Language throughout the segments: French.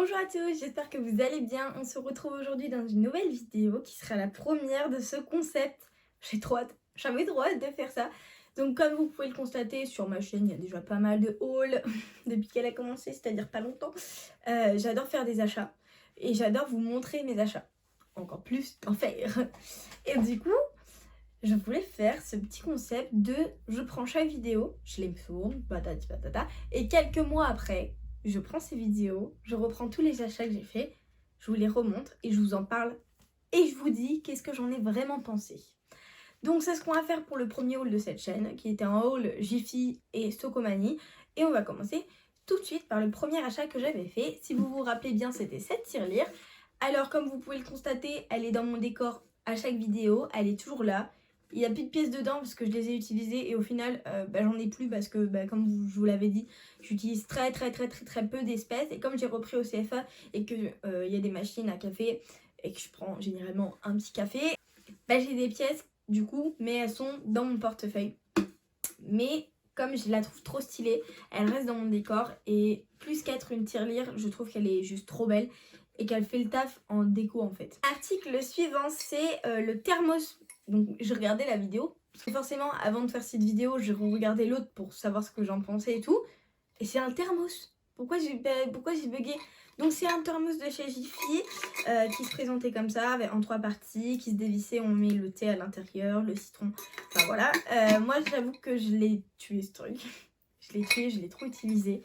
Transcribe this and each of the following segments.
Bonjour à tous, j'espère que vous allez bien. On se retrouve aujourd'hui dans une nouvelle vidéo qui sera la première de ce concept. J'ai trop hâte, j'avais trop hâte de faire ça. Donc comme vous pouvez le constater sur ma chaîne, il y a déjà pas mal de hauls depuis qu'elle a commencé, c'est-à-dire pas longtemps. J'adore faire des achats et j'adore vous montrer mes achats. Encore plus en faire. Et du coup, je voulais faire ce petit concept de je prends chaque vidéo, je les tourne, patati patata, et quelques mois après, je prends ces vidéos, je reprends tous les achats que j'ai faits, je vous les remontre et je vous en parle et je vous dis qu'est-ce que j'en ai vraiment pensé. Donc c'est ce qu'on va faire pour le premier haul de cette chaîne, qui était un haul Jiffy et Stocomanie, et on va commencer tout de suite par le premier achat que j'avais fait. Si vous vous rappelez bien, c'était cette tirelire. Alors comme vous pouvez le constater, elle est dans mon décor à chaque vidéo, elle est toujours là. Il n'y a plus de pièces dedans parce que je les ai utilisées et au final j'en ai plus parce que comme je vous l'avais dit, j'utilise très peu d'espèces, et comme j'ai repris au CFA et que il y a des machines à café et que je prends généralement un petit café, j'ai des pièces du coup, mais elles sont dans mon portefeuille. Mais comme je la trouve trop stylée, elle reste dans mon décor, et plus qu'être une tirelire, je trouve qu'elle est juste trop belle et qu'elle fait le taf en déco en fait. Article suivant, c'est le thermos. Donc je regardais la vidéo, parce que forcément avant de faire cette vidéo, je regardais l'autre pour savoir ce que j'en pensais et tout. Et c'est un thermos. Pourquoi j'ai bugué? Donc c'est un thermos de chez Jiffy qui se présentait comme ça, en 3 parties, qui se dévissait, on met le thé à l'intérieur, le citron, enfin voilà. Moi j'avoue que je l'ai tué ce truc. Je l'ai tué, je l'ai trop utilisé.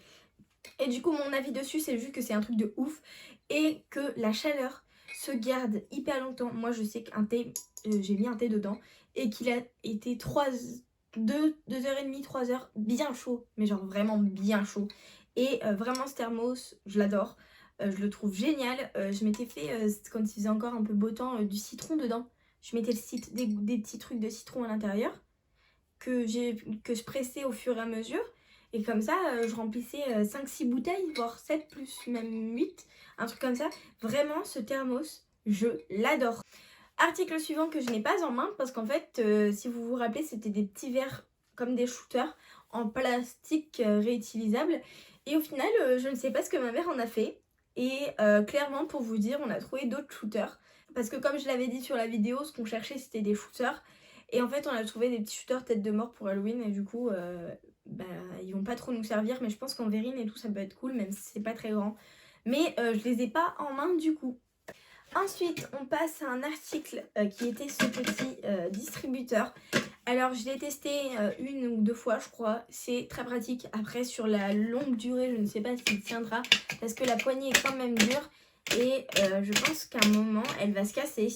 Et du coup mon avis dessus, c'est juste que c'est un truc de ouf et que la chaleur se garde hyper longtemps. Moi je sais qu'un thé, j'ai mis un thé dedans et qu'il a été 2h30, 3h bien chaud, mais genre vraiment bien chaud. Et vraiment ce thermos, je l'adore, je le trouve génial. Je m'étais fait, quand il faisait encore un peu beau temps, du citron dedans. Je mettais des petits trucs de citron à l'intérieur que je pressais au fur et à mesure. Et comme ça, je remplissais 5-6 bouteilles, voire 7 plus même 8, un truc comme ça. Vraiment, ce thermos, je l'adore. Article suivant que je n'ai pas en main, parce qu'en fait, si vous vous rappelez, c'était des petits verres comme des shooters en plastique réutilisable. Et au final, je ne sais pas ce que ma mère en a fait. Et clairement, pour vous dire, on a trouvé d'autres shooters. Parce que comme je l'avais dit sur la vidéo, ce qu'on cherchait, c'était des shooters. Et en fait, on a trouvé des petits shooters tête de mort pour Halloween. Et du coup, ils vont pas trop nous servir. Mais je pense qu'en verrine et tout, ça peut être cool, même si c'est pas très grand. Mais je les ai pas en main du coup. Ensuite, on passe à un article qui était ce petit distributeur. Alors, je l'ai testé 1 ou 2 fois, je crois. C'est très pratique. Après, sur la longue durée, je ne sais pas s'il tiendra parce que la poignée est quand même dure. Et je pense qu'à un moment, elle va se casser.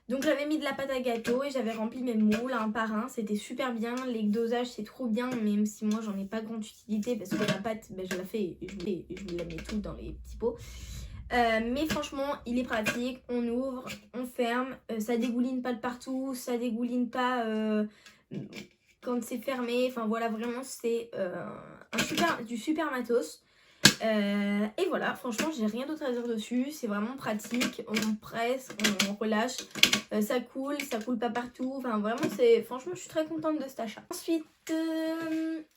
Donc, j'avais mis de la pâte à gâteau et j'avais rempli mes moules un par un. C'était super bien. Les dosages, c'est trop bien. Même si moi, j'en ai pas grande utilité parce que la pâte, je la fais et je me la mets tout dans les petits pots. Mais franchement, il est pratique. On ouvre, on ferme, ça dégouline pas de partout, ça dégouline pas quand c'est fermé. Enfin voilà, vraiment c'est du super matos. Et voilà, franchement, j'ai rien d'autre à dire dessus. C'est vraiment pratique. On presse, on relâche, ça coule pas partout. Enfin vraiment, franchement, je suis très contente de cet achat.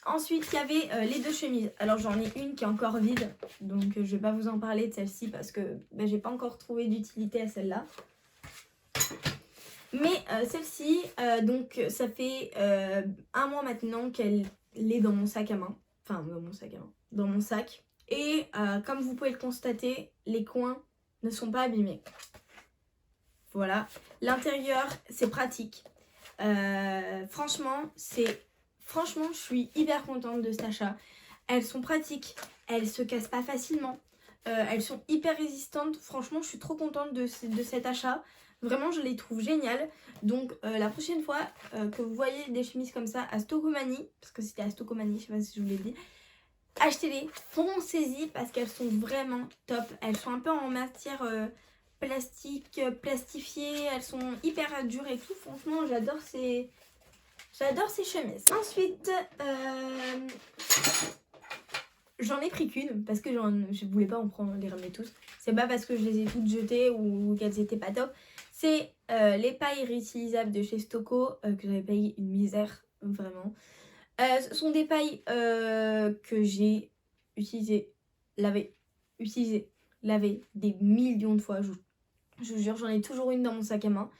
Ensuite, il y avait les 2 chemises. Alors j'en ai une qui est encore vide, donc je vais pas vous en parler de celle-ci parce que j'ai pas encore trouvé d'utilité à celle-là. Mais celle-ci, donc ça fait 1 mois maintenant qu'elle est dans mon sac à main. Enfin, dans mon sac à main. Dans mon sac. Et comme vous pouvez le constater, les coins ne sont pas abîmés. Voilà. L'intérieur, c'est pratique. Franchement, je suis hyper contente de cet achat. Elles sont pratiques, elles se cassent pas facilement, elles sont hyper résistantes. Franchement, je suis trop contente de cet achat. Vraiment, je les trouve géniales. Donc, la prochaine fois que vous voyez des chemises comme ça à Stocomanie, parce que c'était à Stocomanie, je sais pas si je vous l'ai dit, achetez-les, foncez-y parce qu'elles sont vraiment top. Elles sont un peu en matière plastique, plastifiée, elles sont hyper dures et tout. Franchement, j'adore ces chemises. Ensuite, j'en ai pris qu'une parce que je voulais pas les ramener tous. C'est pas parce que je les ai toutes jetées ou qu'elles étaient pas top. C'est les pailles réutilisables de chez Stoco que j'avais payé une misère, vraiment. Ce sont des pailles que j'ai utilisées, lavées, utilisées, lavé des millions de fois. Je vous jure, j'en ai toujours une dans mon sac à main.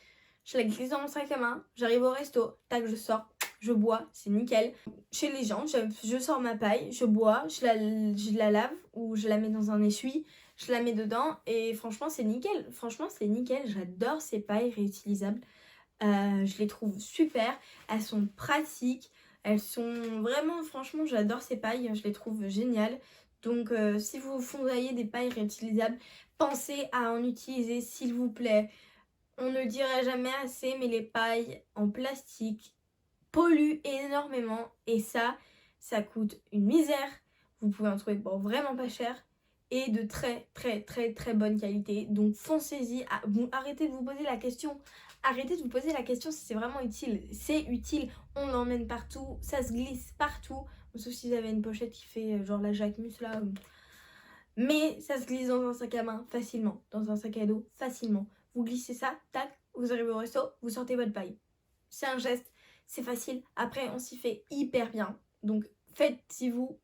Je la glisse dans mon sac à main, j'arrive au resto, tac, je sors, je bois, c'est nickel. Chez les gens, je sors ma paille, je bois, je la lave ou je la mets dans un essuie, je la mets dedans et franchement c'est nickel. Franchement c'est nickel, j'adore ces pailles réutilisables. Je les trouve super, elles sont pratiques, elles sont vraiment, franchement j'adore ces pailles, je les trouve géniales. Donc si vous fourvoyez des pailles réutilisables, pensez à en utiliser s'il vous plaît. On ne le dirait jamais assez, mais les pailles en plastique polluent énormément et ça coûte une misère. Vous pouvez en trouver pour vraiment pas cher et de très très très très bonne qualité. Donc foncez-y, arrêtez de vous poser la question. Arrêtez de vous poser la question si c'est vraiment utile. C'est utile, on l'emmène partout, ça se glisse partout. Sauf si vous avez une pochette qui fait genre la Jacquemus là. Mais ça se glisse dans un sac à main facilement, dans un sac à dos facilement. Vous glissez ça, tac, vous arrivez au resto, vous sortez votre paille. C'est un geste, c'est facile. Après, on s'y fait hyper bien. Donc faites-y vous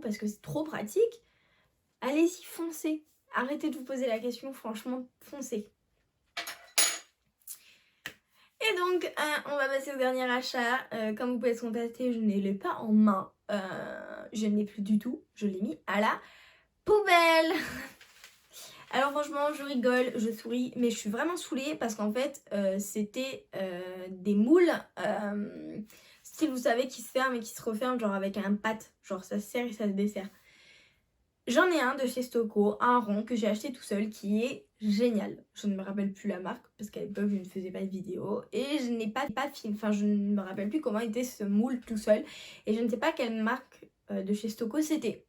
parce que c'est trop pratique. Allez-y, foncez. Arrêtez de vous poser la question, franchement, foncez. Et donc, on va passer au dernier achat. Comme vous pouvez le constater, je ne l'ai pas en main. Je ne l'ai plus du tout. Je l'ai mis à la poubelle. Alors franchement, je rigole, je souris, mais je suis vraiment saoulée parce qu'en fait, c'était des moules, style vous savez, qui se ferment et qui se referment, genre avec un pâte, genre ça se serre et ça se desserre. J'en ai un de chez Stocco, un rond que j'ai acheté tout seul qui est génial. Je ne me rappelle plus la marque parce qu'à l'époque je ne faisais pas de vidéo et je n'ai pas de film, enfin je ne me rappelle plus comment était ce moule tout seul et je ne sais pas quelle marque de chez Stocco c'était.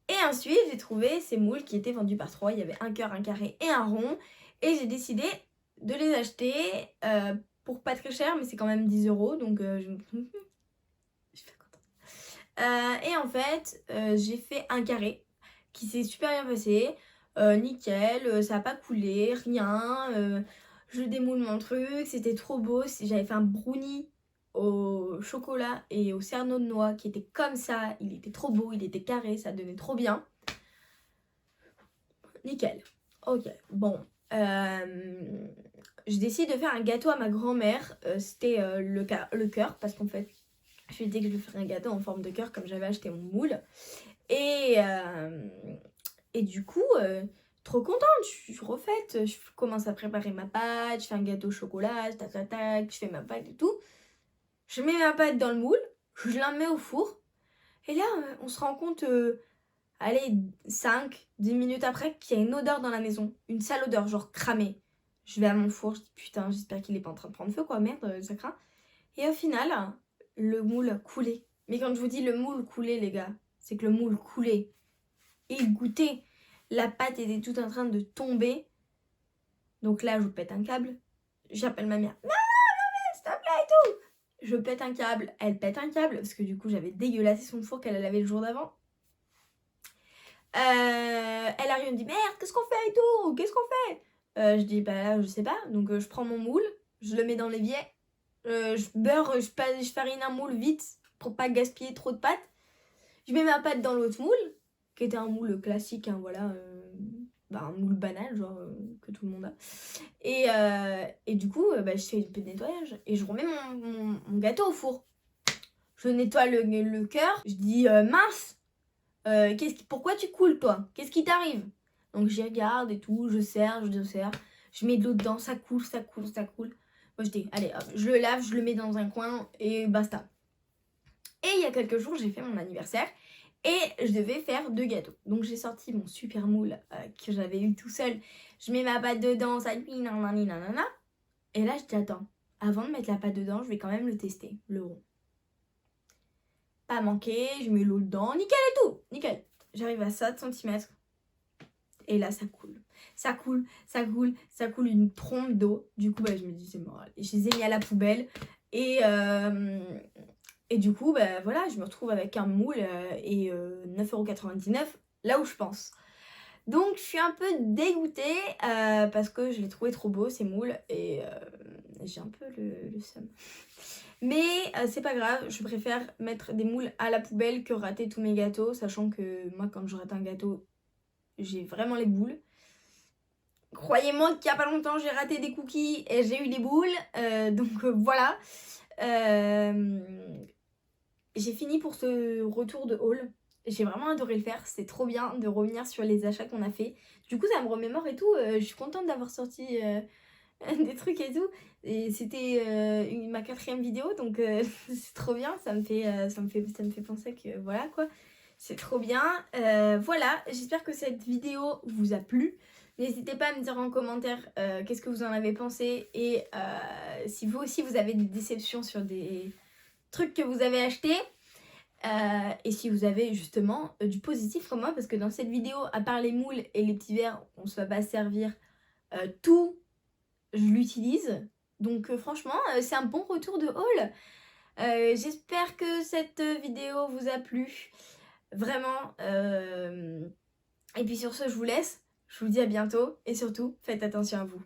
Et ensuite, j'ai trouvé ces moules qui étaient vendus par 3. Il y avait un cœur, un carré et un rond. Et j'ai décidé de les acheter pour pas très cher, mais c'est quand même 10 €. Donc, je suis pas contente. Et en fait, j'ai fait un carré qui s'est super bien passé. Nickel, ça n'a pas coulé, rien. Je démoule mon truc, c'était trop beau. J'avais fait un brownie au chocolat et au cerneau de noix qui était comme ça. Il était trop beau, il était carré, ça donnait trop bien. Nickel. Ok, bon. Je décide de faire un gâteau à ma grand-mère. C'était le cœur, parce qu'en fait, je lui ai dit que je lui ferais un gâteau en forme de cœur, comme j'avais acheté mon moule. Et du coup, trop contente, je suis refaite. Je commence à préparer ma pâte, je fais un gâteau au chocolat, tac, tac, tac, je fais ma pâte et tout. Je mets ma pâte dans le moule, je la mets au four. Et là, on se rend compte, allez, 5-10 minutes après, qu'il y a une odeur dans la maison. Une sale odeur, genre cramée. Je vais à mon four, je dis putain, j'espère qu'il est pas en train de prendre feu, quoi, merde, ça craint. Et au final, le moule coulait. Mais quand je vous dis le moule coulait, les gars, c'est que le moule coulait. Et goûtez, la pâte était toute en train de tomber. Donc là, je pète un câble. J'appelle ma mère. Non, s'il te plaît et tout. Je pète un câble, elle pète un câble, parce que du coup, j'avais dégueulassé son four qu'elle a lavé le jour d'avant. Elle arrive et me dit merde, qu'est-ce qu'on fait et tout, qu'est-ce qu'on fait? Je dis bah là je sais pas, donc je prends mon moule, je le mets dans l'évier, je beurre, je farine un moule vite pour pas gaspiller trop de pâte. Je mets ma pâte dans l'autre moule, qui était un moule classique, hein, voilà, un moule banal, genre que tout le monde a. Et du coup, je fais un peu de nettoyage et je remets mon gâteau au four. Je nettoie le cœur, je dis mince. Pourquoi tu coules toi? Qu'est-ce qui t'arrive? Donc j'y regarde et tout, je serre, je mets de l'eau dedans, ça coule. Moi je dis, allez hop, je le lave, je le mets dans un coin et basta. Et il y a quelques jours, j'ai fait mon anniversaire et je devais faire 2 gâteaux. Donc j'ai sorti mon super moule que j'avais eu tout seul. Je mets ma pâte dedans, ça cuit, nanana. Et là je dis, attends, avant de mettre la pâte dedans, je vais quand même le tester, le rond. Pas manqué, je mets l'eau dedans, nickel et tout, nickel. J'arrive à 7 cm et là ça coule. Ça coule une trompe d'eau. Du coup, je me dis c'est mort. Et je les ai mis à la poubelle et du coup, voilà, je me retrouve avec un moule et 9,99 € là où je pense. Donc je suis un peu dégoûtée parce que je l'ai trouvé trop beau ces moules et j'ai un peu le seum. Mais c'est pas grave, je préfère mettre des moules à la poubelle que rater tous mes gâteaux, sachant que moi quand je rate un gâteau, j'ai vraiment les boules. Croyez-moi qu'il y a pas longtemps j'ai raté des cookies et j'ai eu des boules, donc voilà. J'ai fini pour ce retour de haul. J'ai vraiment adoré le faire, c'était trop bien de revenir sur les achats qu'on a fait. Du coup ça me remémore et tout, je suis contente d'avoir sorti des trucs et tout. Et c'était ma 4e vidéo, donc c'est trop bien, ça me fait penser que voilà quoi. C'est trop bien. Voilà, j'espère que cette vidéo vous a plu. N'hésitez pas à me dire en commentaire qu'est-ce que vous en avez pensé et si vous aussi vous avez des déceptions sur des trucs que vous avez achetés. Et si vous avez justement du positif comme moi, parce que dans cette vidéo, à part les moules et les petits verres, on ne se va pas servir tout, je l'utilise. Donc franchement, c'est un bon retour de haul. J'espère que cette vidéo vous a plu. Vraiment. Et puis sur ce, je vous laisse. Je vous dis à bientôt. Et surtout, faites attention à vous.